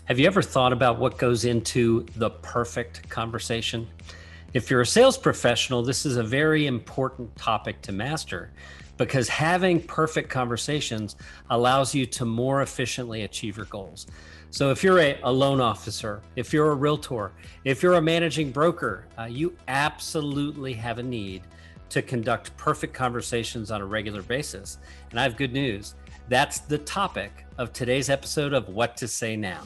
Have you ever thought about what goes into the perfect conversation? If you're a sales professional, this is a very important topic to master because having perfect conversations allows you to more efficiently achieve your goals. So if you're a loan officer, if you're a realtor, if you're a managing broker, you absolutely have a need to conduct perfect conversations on a regular basis. And I have good news. That's the topic of today's episode of What to Say Now.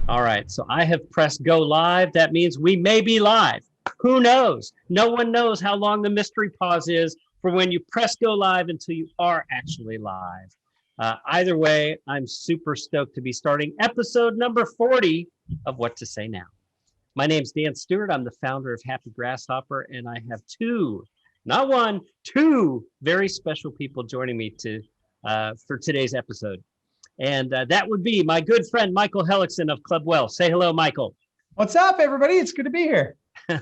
All right, so I have pressed go live. That means we may be live. Who knows? No one knows how long the mystery pause is for when you press go live until you are actually live. Either way, I'm super stoked to be starting episode number 40 of What to Say Now. My name's Dan Stewart. I'm the founder of Happy Grasshopper, and I have two very special people joining me for today's episode. And that would be my good friend, Michael Hellickson of Club Well. Say hello, Michael. What's up, everybody? It's good to be here.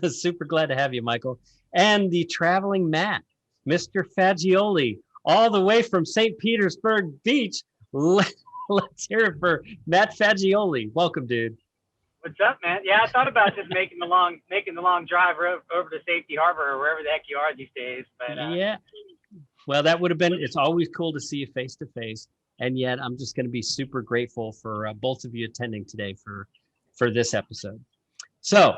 Super glad to have you, Michael. And the traveling Matt, Mr. Fagioli, all the way from St. Petersburg Beach. Let's hear it for Matt Fagioli. Welcome, dude. What's up, man? Yeah, I thought about just making the long drive over to Safety Harbor or wherever the heck you are these days. But yeah, well, that would have been. It's always cool to see you face to face. And yet I'm just going to be super grateful for both of you attending today for this episode. So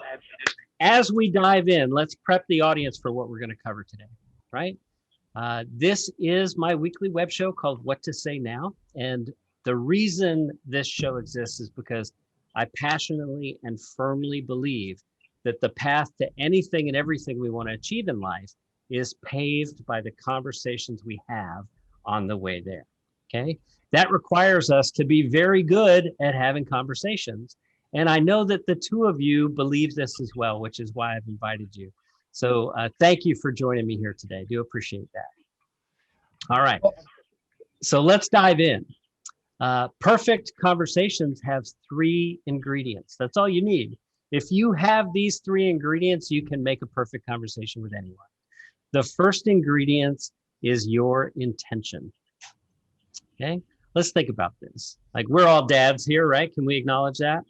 as we dive in, let's prep the audience for what we're going to cover today, right? This is my weekly web show called What to Say Now. And the reason this show exists is because I passionately and firmly believe that the path to anything and everything we want to achieve in life is paved by the conversations we have on the way there. Okay, that requires us to be very good at having conversations. And I know that the two of you believe this as well, which is why I've invited you. So thank you for joining me here today. I do appreciate that. All right, so let's dive in. Perfect conversations have 3 ingredients. That's all you need. If you have these 3 ingredients, you can make a perfect conversation with anyone. The first ingredient is your intention. Okay, let's think about this. Like, we're all dads here, right? Can we acknowledge that?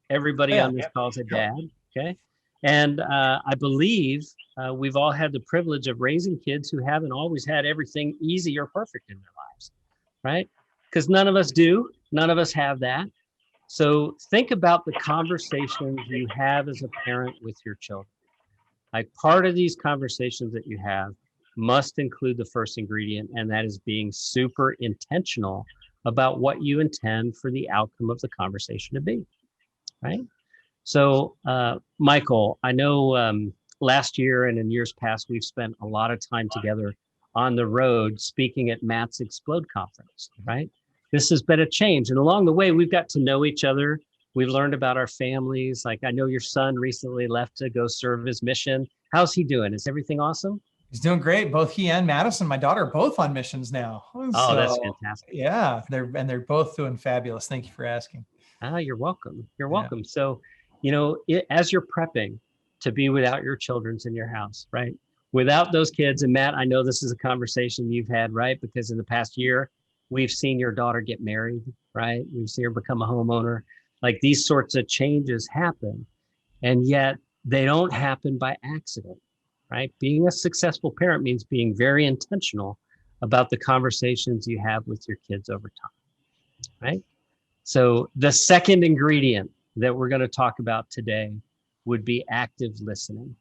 Everybody on this call is a dad, okay? And I believe we've all had the privilege of raising kids who haven't always had everything easy or perfect in their lives, right? Because none of us do. None of us have that. So think about the conversations you have as a parent with your children. Like, part of these conversations that you have must include the first ingredient, and that is being super intentional about what you intend for the outcome of the conversation to be, right? So, Michael, I know last year and in years past, we've spent a lot of time together on the road speaking at Matt's Explode conference, right? This has been a change. And along the way, we've got to know each other. We've learned about our families. Like, I know your son recently left to go serve his mission. How's he doing? Is everything awesome? He's doing great. Both he and Madison, my daughter, are both on missions now. Oh, that's fantastic. Yeah, they're both doing fabulous. Thank you for asking. You're welcome. You're welcome. Yeah. So, as you're prepping to be without your children's in your house, right? Without those kids, and Matt, I know this is a conversation you've had, right? Because in the past year, we've seen your daughter get married, right? We've seen her become a homeowner. Like, these sorts of changes happen, and yet they don't happen by accident. Right? Being a successful parent means being very intentional about the conversations you have with your kids over time, right? So the second ingredient that we're going to talk about today would be active listening,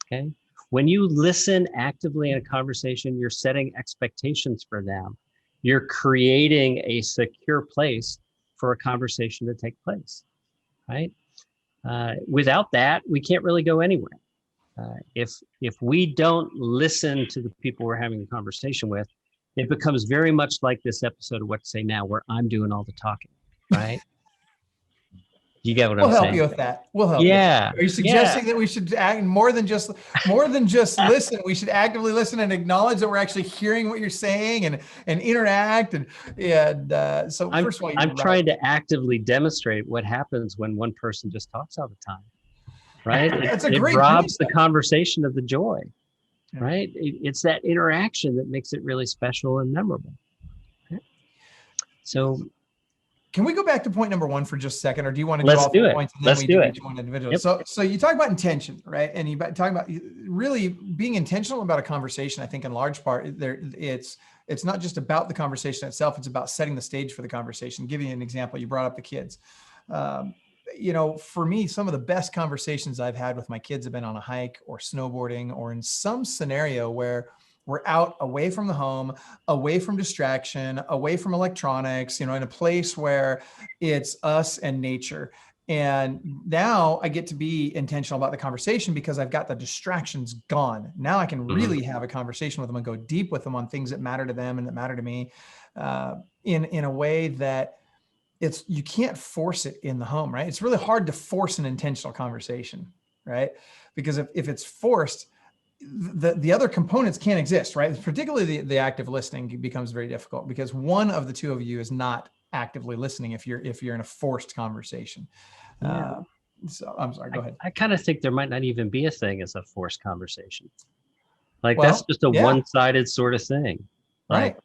okay? When you listen actively in a conversation, you're setting expectations for them. You're creating a secure place for a conversation to take place, right? Without that, we can't really go anywhere. If we don't listen to the people we're having a conversation with, it becomes very much like this episode of What to Say Now, where I'm doing all the talking, right? You get what I'm saying? We'll help you with that. We'll help you. Yeah. Are you suggesting that we should act more than just listen? We should actively listen and acknowledge that we're actually hearing what you're saying and interact. So first of all, I'm trying to actively demonstrate what happens when one person just talks all the time. right? That's a It great robs point. the conversation of the joy, Yeah. right? It's that interaction that makes it really special and memorable. Okay. So can we go back to point number one for just a second, or do you want to do let's all do 3 it. points and then Let's we do do it. each one individually? Yep. So you talk about intention, right? And you talk about really being intentional about a conversation. I think in large part, it's not just about the conversation itself; it's about setting the stage for the conversation. Give you an example. You brought up the kids. For me, some of the best conversations I've had with my kids have been on a hike or snowboarding or in some scenario where we're out away from the home, away from distraction, away from electronics, in a place where it's us and nature. And now I get to be intentional about the conversation because I've got the distractions gone. Now I can really have a conversation with them and go deep with them on things that matter to them and that matter to me, in a way that you can't force it in the home, right? It's really hard to force an intentional conversation, right? Because if it's forced, the other components can't exist, right? Particularly the active listening becomes very difficult because one of the two of you is not actively listening if you're in a forced conversation. Yeah. So I'm sorry, go ahead. I kind of think there might not even be a thing as a forced conversation. Like Well, that's just a one-sided sort of thing. Like,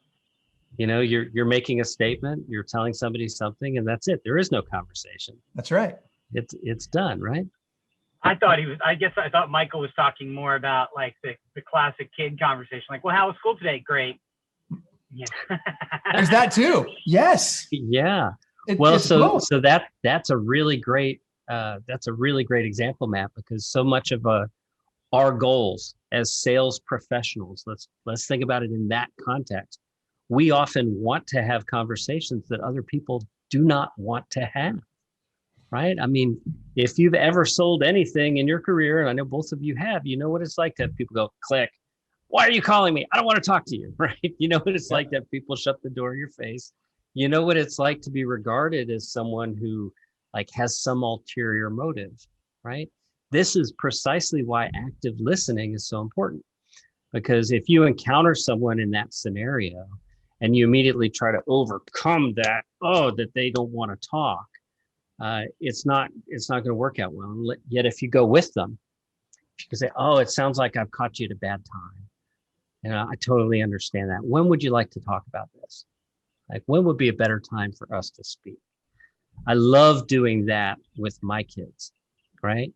right. You're making a statement, you're telling somebody something, and that's it. There is no conversation. That's right. It's done, right? I thought Michael was talking more about like the classic kid conversation. Like, well, how was school today? Great. Yeah. There's that too. Yes. Yeah. So that's a really great example, Matt, because so much of our goals as sales professionals, let's think about it in that context. We often want to have conversations that other people do not want to have, right? I mean, if you've ever sold anything in your career, and I know both of you have, you know what it's like to have people go, click, why are you calling me? I don't want to talk to you, right? You know what it's like to have people shut the door in your face. You know what it's like to be regarded as someone who like has some ulterior motive, right? This is precisely why active listening is so important. Because if you encounter someone in that scenario and you immediately try to overcome that, that they don't want to talk, it's not going to work out well. Yet if you go with them, you can say, it sounds like I've caught you at a bad time. And I totally understand that. When would you like to talk about this? Like, when would be a better time for us to speak? I love doing that with my kids, right?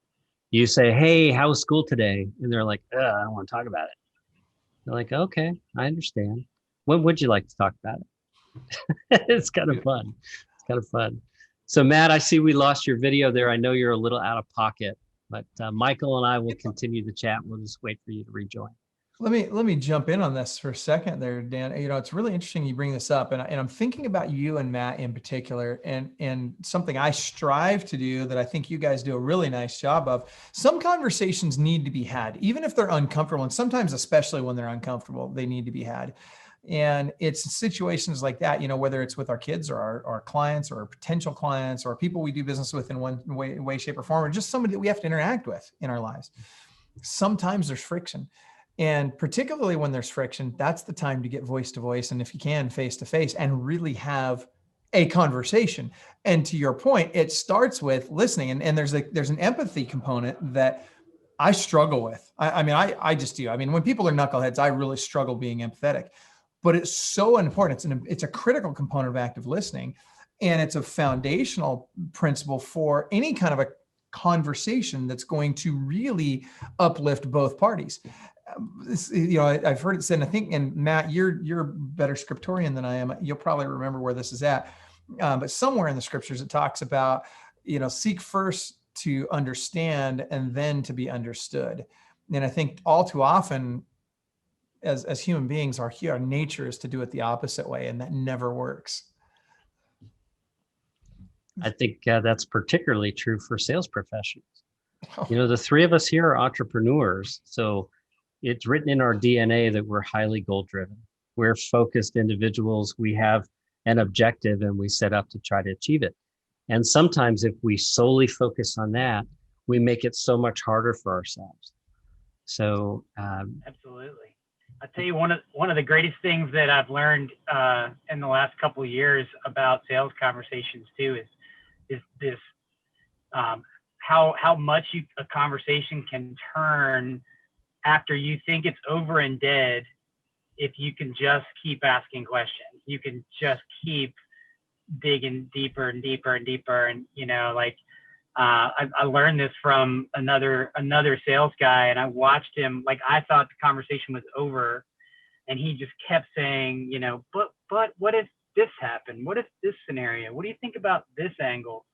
You say, hey, how was school today? And they're like, I don't want to talk about it. They're like, okay, I understand. When would you like to talk about it? It's kind of fun. It's kind of fun. So Matt, I see we lost your video there. I know you're a little out of pocket, but Michael and I will continue the chat. We'll just wait for you to rejoin. Let me jump in on this for a second there, Dan. It's really interesting you bring this up, and I'm thinking about you and Matt in particular, and something I strive to do that I think you guys do a really nice job of. Some conversations need to be had, even if they're uncomfortable, and sometimes, especially when they're uncomfortable, they need to be had. And it's situations like that, whether it's with our kids or our clients or our potential clients or people we do business with in one way, shape, or form, or just somebody that we have to interact with in our lives. Sometimes there's friction. And particularly when there's friction, that's the time to get voice to voice. And if you can, face to face, and really have a conversation. And to your point, it starts with listening. And there's an empathy component that I struggle with. I just do. I mean, when people are knuckleheads, I really struggle being empathetic. But it's so important. It's a critical component of active listening. And it's a foundational principle for any kind of a conversation that's going to really uplift both parties. I've heard it said, and I think, and Matt, you're a better scriptorian than I am. You'll probably remember where this is at. But somewhere in the scriptures, it talks about, seek first to understand and then to be understood. And I think all too often as human beings, our nature is to do it the opposite way. And that never works. I think that's particularly true for sales professionals. The three of us here are entrepreneurs. So it's written in our DNA that we're highly goal-driven. We're focused individuals. We have an objective and we set up to try to achieve it. And sometimes if we solely focus on that, we make it so much harder for ourselves. So absolutely. I'll tell you, one of the greatest things that I've learned in the last couple of years about sales conversations too is this how much a conversation can turn after you think it's over and dead if you can just keep asking questions. You can just keep digging deeper and deeper and deeper. And, you know, like, I learned this from another sales guy, and I watched him, like, I thought the conversation was over, and he just kept saying, you know, but what if this happened? What if this scenario? What do you think about this angle?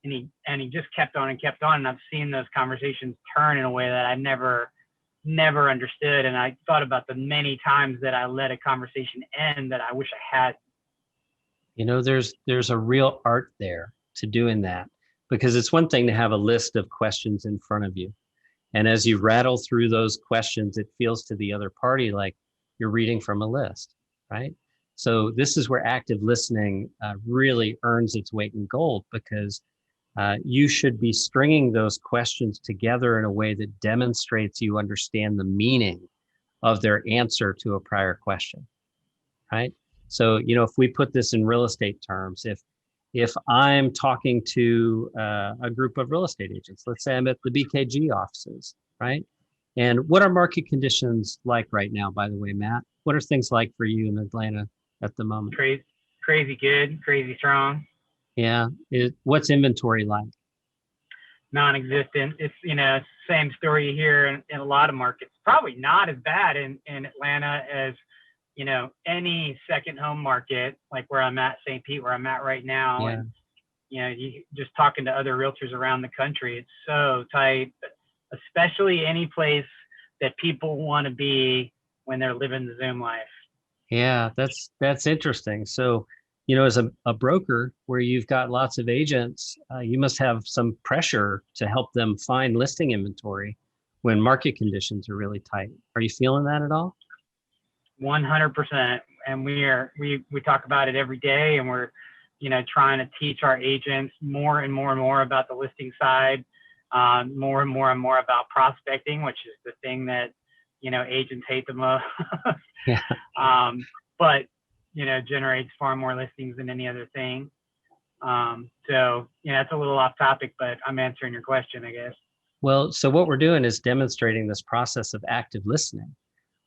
And he just kept on and kept on. And I've seen those conversations turn in a way that I never understood. And I thought about the many times that I let a conversation end that I wish I had. You know, there's a real art there to doing that, because it's one thing to have a list of questions in front of you. And as you rattle through those questions, it feels to the other party like you're reading from a list, right? So this is where active listening really earns its weight in gold, because you should be stringing those questions together in a way that demonstrates you understand the meaning of their answer to a prior question, right? So, you know, if we put this in real estate terms, if I'm talking to a group of real estate agents, let's say I'm at the BKG offices, right? And what are market conditions like right now, by the way, Matt? What are things like for you in Atlanta at the moment? Crazy good, crazy strong. Yeah. What's inventory like? Non-existent. It's, you know, same story here in a lot of markets. Probably not as bad in Atlanta as, you know, any second home market, like where I'm at, St. Pete, where I'm at right now. Yeah. And, you know, you just talking to other realtors around the country, it's so tight, especially any place that people want to be when they're living the Zoom life. Yeah, that's interesting. So, you know, as a broker where you've got lots of agents, you must have some pressure to help them find listing inventory when market conditions are really tight. Are you feeling that at all? 100%. And we talk about it every day, and we're, you know, trying to teach our agents more and more and more about the listing side, more and more and more about prospecting, which is the thing that, you know, agents hate the most. Yeah. But, you know, generates far more listings than any other thing. So, you know, it's a little off topic, but I'm answering your question, I guess. Well, so what we're doing is demonstrating this process of active listening,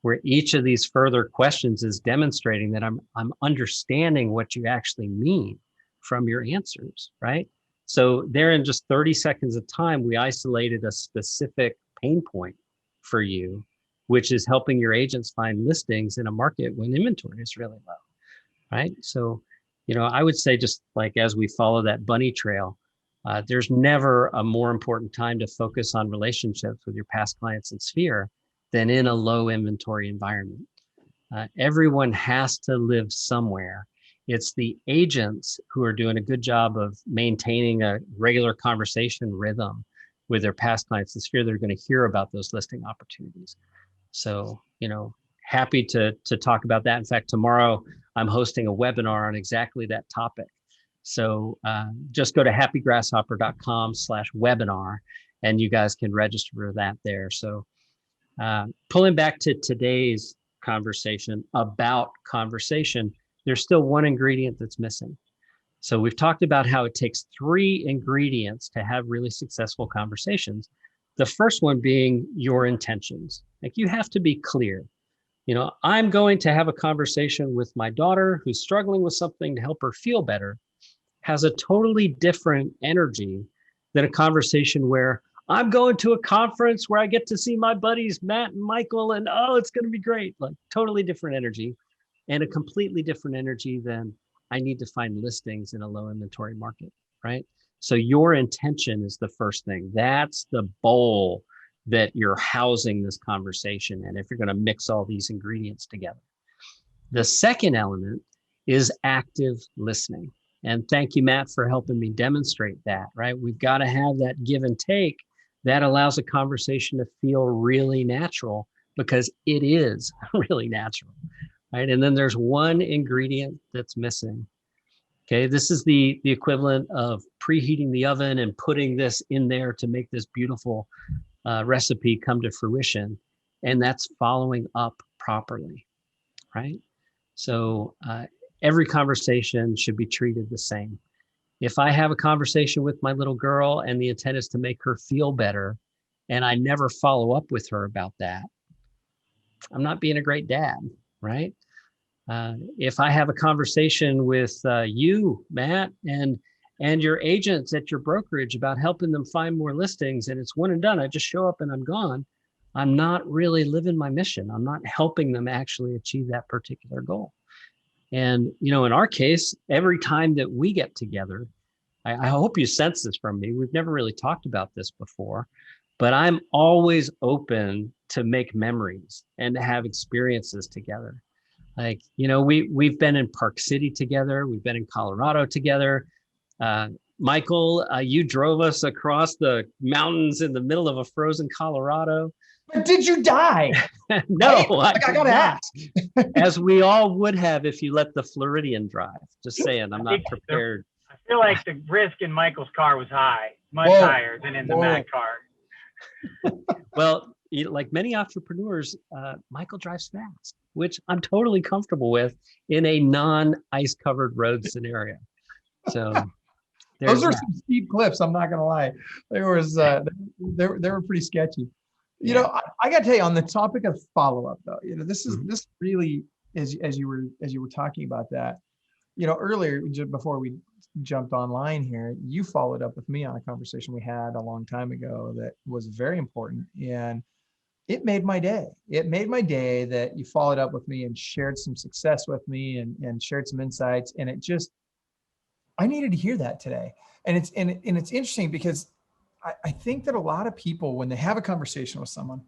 where each of these further questions is demonstrating that I'm understanding what you actually mean from your answers, right? So there, in just 30 seconds of time, we isolated a specific pain point for you, which is helping your agents find listings in a market when inventory is really low, right? So, you know, I would say, just like as we follow that bunny trail, there's never a more important time to focus on relationships with your past clients and sphere than in a low inventory environment. Everyone has to live somewhere. It's the agents who are doing a good job of maintaining a regular conversation rhythm with their past clients and sphere. They're going to hear about those listing opportunities. So, you know, happy to talk about that. In fact, tomorrow I'm hosting a webinar on exactly that topic. So just go to happygrasshopper.com/webinar, and you guys can register for that there. So pulling back to today's conversation about conversation, there's still one ingredient that's missing. So we've talked about how it takes 3 ingredients to have really successful conversations. The first one being your intentions. Like, you have to be clear. You know, I'm going to have a conversation with my daughter who's struggling with something to help her feel better, has a totally different energy than a conversation where I'm going to a conference where I get to see my buddies, Matt and Michael, and oh, it's going to be great. Like, totally different energy, and a completely different energy than I need to find listings in a low inventory market, right? So your intention is the first thing. That's the bowl that you're housing this conversation in, if you're going to mix all these ingredients together. The second element is active listening. And thank you, Matt, for helping me demonstrate that, right? We've got to have that give and take that allows a conversation to feel really natural, because it is really natural, right? And then there's one ingredient that's missing. Okay, this is the equivalent of preheating the oven and putting this in there to make this beautiful recipe come to fruition, and that's following up properly, right? So every conversation should be treated the same. If I have a conversation with my little girl and the intent is to make her feel better, and I never follow up with her about that, I'm not being a great dad, right? If I have a conversation with you, Matt, and your agents at your brokerage about helping them find more listings, and it's one and done, I just show up and I'm gone, I'm not really living my mission. I'm not helping them actually achieve that particular goal. And, in our case, every time that we get together, I hope you sense this from me. We've never really talked about this before, but I'm always open to make memories and to have experiences together. Like, we've been in Park City together. We've been in Colorado together. Michael, you drove us across the mountains in the middle of a frozen Colorado. But did you die? No, I got to ask. As we all would have if you let the Floridian drive. Just saying, I'm not prepared. I feel like the risk in Michael's car was high, much higher than in the Mac car. Well, like many entrepreneurs, Michael drives fast, which I'm totally comfortable with in a non-ice covered road scenario. So those are some steep cliffs. I'm not going to lie. There was, they were pretty sketchy. I got to tell you, on the topic of follow-up though, this really, as you were talking about that, earlier, just before we jumped online here, you followed up with me on a conversation we had a long time ago that was very important. And it made my day. It made my day that you followed up with me and shared some success with me and shared some insights. And I needed to hear that today. And it's interesting because I think that a lot of people, when they have a conversation with someone,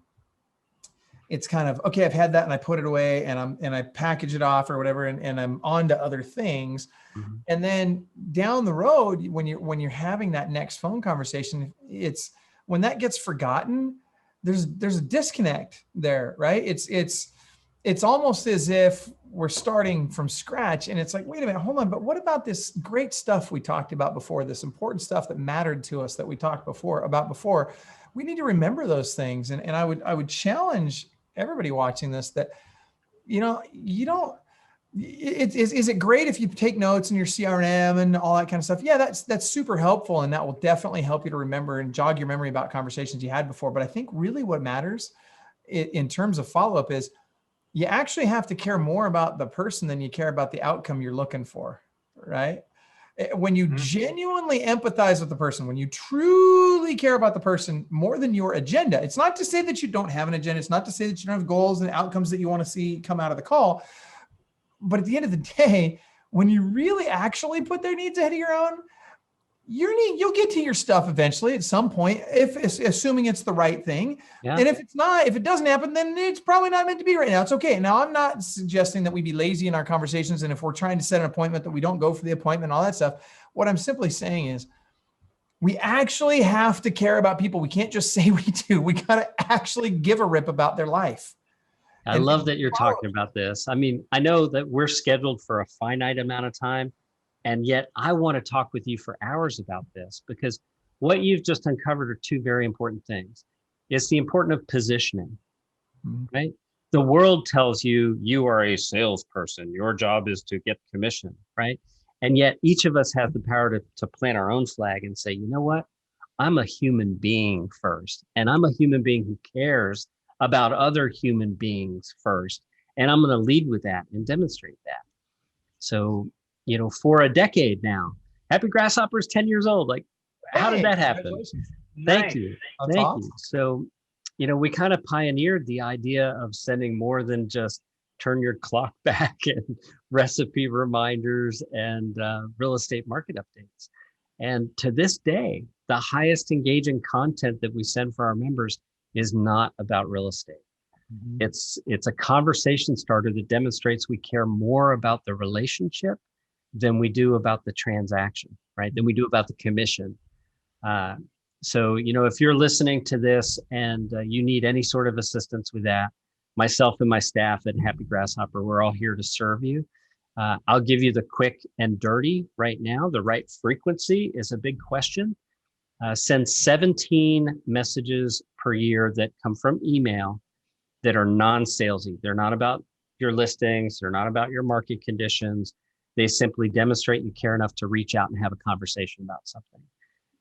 it's kind of, okay, I've had that and I put it away and I package it off or whatever, and I'm on to other things. Mm-hmm. And then down the road, when you're having that next phone conversation, it's when that gets forgotten, there's a disconnect there, right? It's almost as if we're starting from scratch, and it's like, wait a minute, hold on, but what about this great stuff we talked about before, this important stuff that mattered to us that we talked about before? We need to remember those things. And I would challenge everybody watching this that, you don't, is it great if you take notes in your CRM and all that kind of stuff? Yeah, that's super helpful. And that will definitely help you to remember and jog your memory about conversations you had before. But I think really what matters in terms of follow-up is you actually have to care more about the person than you care about the outcome you're looking for, right? When you genuinely empathize with the person, when you truly care about the person more than your agenda, it's not to say that you don't have an agenda. It's not to say that you don't have goals and outcomes that you want to see come out of the call. But at the end of the day, when you really actually put their needs ahead of your own, you'll get to your stuff eventually at some point, assuming it's the right thing. Yeah. And if it doesn't happen, then it's probably not meant to be right now. It's okay. Now, I'm not suggesting that we be lazy in our conversations. And if we're trying to set an appointment, that we don't go for the appointment, all that stuff. What I'm simply saying is we actually have to care about people. We can't just say we do. We got to actually give a rip about their life. I love that you're talking about this. I mean, I know that we're scheduled for a finite amount of time, and yet I want to talk with you for hours about this, because what you've just uncovered are two very important things. It's the importance of positioning, right? The world tells you you are a salesperson. Your job is to get commission, right? And yet each of us has the power to plant our own flag and say, you know what? I'm a human being first, and I'm a human being who cares about other human beings first. And I'm going to lead with that and demonstrate that. So, for a decade now, Happy Grasshopper is 10 years old. Like, how did that happen? Thank you. Thank you. So, we kind of pioneered the idea of sending more than just turn your clock back and recipe reminders and real estate market updates. And to this day, the highest engaging content that we send for our members is not about real estate. Mm-hmm. It's a conversation starter that demonstrates we care more about the relationship than we do about the transaction, right? Than we do about the commission. So, if you're listening to this and you need any sort of assistance with that, myself and my staff at Happy Grasshopper, we're all here to serve you. I'll give you the quick and dirty right now. The right frequency is a big question. Send 17 messages per year that come from email that are non-salesy. They're not about your listings. They're not about your market conditions. They simply demonstrate you care enough to reach out and have a conversation about something.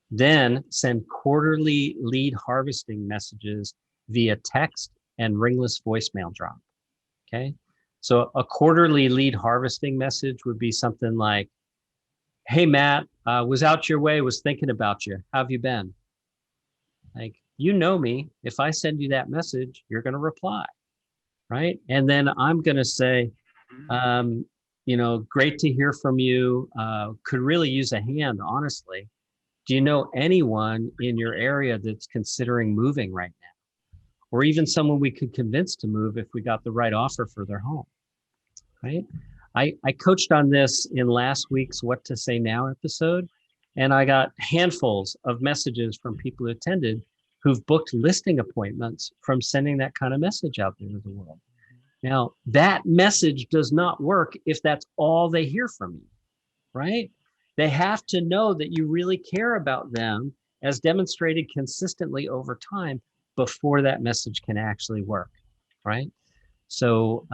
Then send quarterly lead harvesting messages via text and ringless voicemail drop. Okay. So a quarterly lead harvesting message would be something like, hey, Matt, was out your way, was thinking about you. How have you been? Like, you know me. If I send you that message, you're going to reply. Right. And then I'm going to say, great to hear from you. Could really use a hand, honestly. Do you know anyone in your area that's considering moving right now? Or even someone we could convince to move if we got the right offer for their home, right? I coached on this in last week's What to Say Now episode, and I got handfuls of messages from people who attended who've booked listing appointments from sending that kind of message out there to the world. Now, that message does not work if that's all they hear from you, right? They have to know that you really care about them, as demonstrated consistently over time, before that message can actually work, right? So,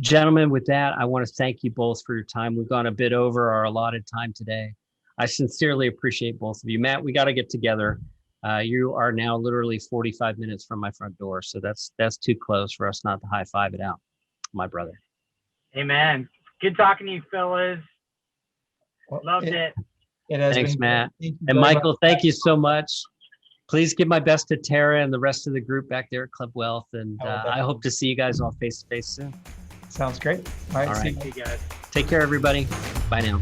gentlemen, with that, I want to thank you both for your time. We've gone a bit over our allotted time today. I sincerely appreciate both of you. Matt, we got to get together. You are now literally 45 minutes from my front door, so that's too close for us not to high five it out, my brother. Amen. Good talking to you, fellas. Loved it. Thanks, Matt. And Michael, thank you so much. Please give my best to Tara and the rest of the group back there at Club Wealth. And I hope to see you guys all face to face soon. Sounds great. All right. All right. See you guys. Take care, everybody. Bye now.